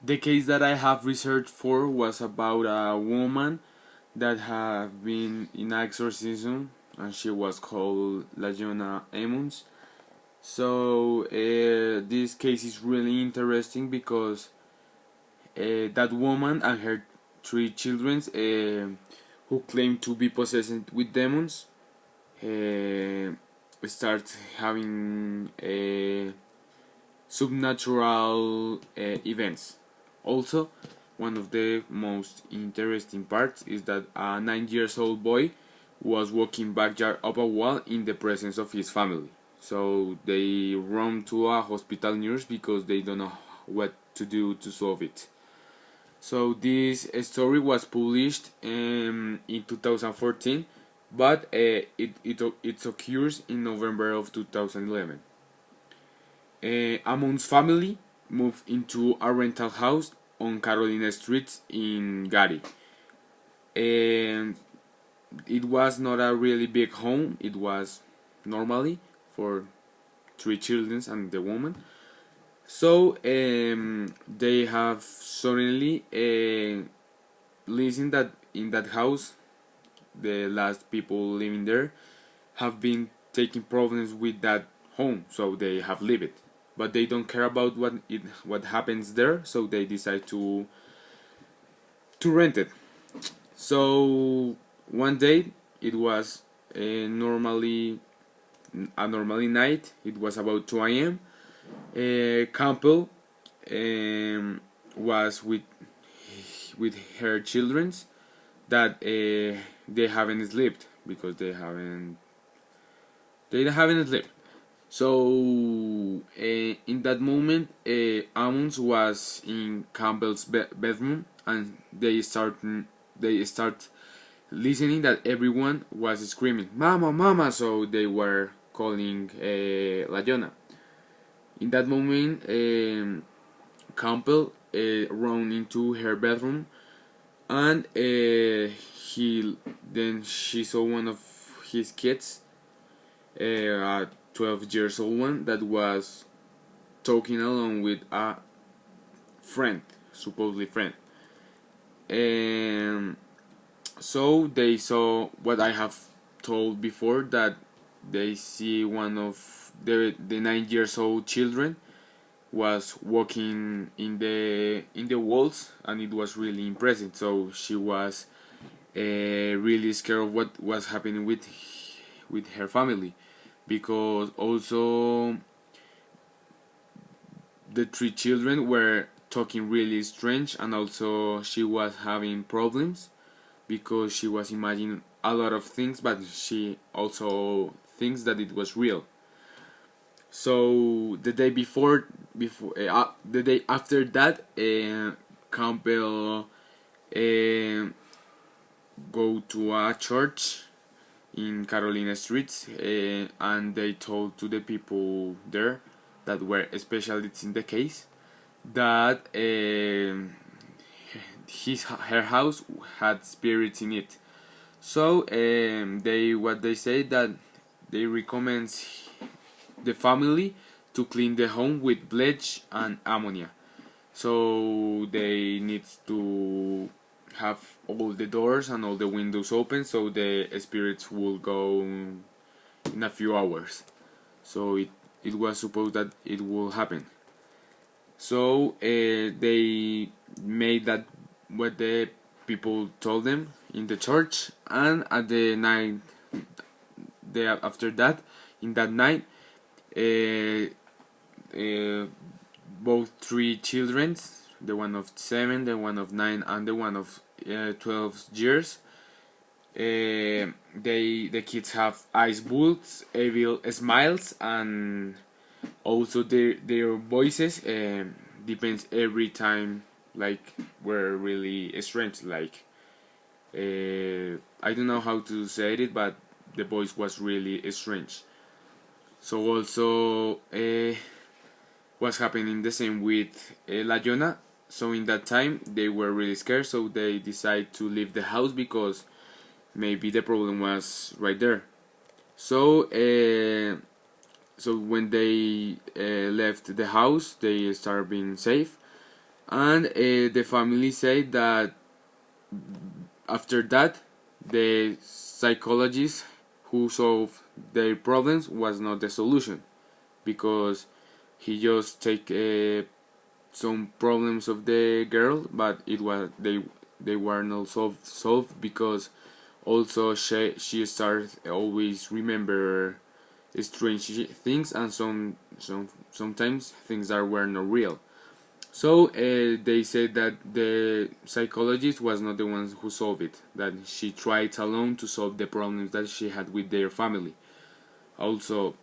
The case that I have researched for was about a woman that had been in exorcism, and she was called Latoya Ammons. So this case is really interesting because that woman and her three children, who claim to be possessed with demons, uh, start having supernatural events. Also, one of the most interesting parts is that a 9 years old boy was walking backyard up a wall in the presence of his family. So they run to a hospital nurse because they don't know what to do to solve it. So this story was published in 2014, but it occurs in November of 2011. Ammons family moved into a rental house on Carolina Street in Gary. And it was not a really big home, it was normally for three children and the woman. So they have suddenly listened that in that house the last people living there have been taking problems with that home, so they have leave it. But they don't care about what happens there, so they decide to rent it. So one day it was normally a normally night. It was about 2 a.m. Campbell was with her children that they haven't slept because they haven't slept. So in that moment, Ammons was in Campbell's bedroom, and they start listening that everyone was screaming, "Mama, mama!" So they were calling Latoya. In that moment, Campbell ran into her bedroom, and she saw one of his kids, a 12 years old one, that was talking along with a friend, supposedly friend. And so they saw what I have told before, that they see one of the 9 years old children was walking in the walls, and it was really impressive. So she was really scared of what was happening with her family, because also the three children were talking really strange, and also she was having problems because she was imagining a lot of things, but she also thinks that it was real. So the day the day after that, Campbell uh, go to a church in Carolina Street, and they told to the people there that were specialists in the case that her house had spirits in it. So they say that they recommend the family to clean the home with bleach and ammonia. So they need to have all the doors and all the windows open, so the spirits will go in a few hours. So it was supposed that it will happen. So they made that what the people told them in the church, and at the night, after that, in that night, uh, uh, both three children, the one of 7, the one of 9, and the one of 12 years, the kids have eyes bulbs, evil smiles, and also their voices depends every time, like, were really strange. Like, I don't know how to say it, but the voice was really strange. So also was happening the same with Latoya. So in that time they were really scared, so they decided to leave the house because maybe the problem was right there. So so when they left the house, they started being safe, And the family said that after that, the psychologist who solved their problems was not the solution, because he just take some problems of the girl, but it was they were not solved because also she started always remember strange things, and sometimes things that were not real. So they said that the psychologist was not the one who solved it, that she tried alone to solve the problems that she had with their family. Also,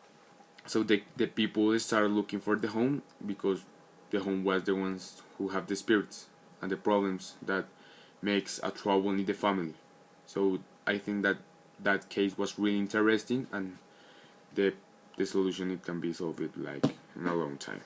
so the people started looking for the home, because the home was the ones who have the spirits and the problems that makes a trouble in the family. So I think that that case was really interesting, and the solution it can be solved like in a long time.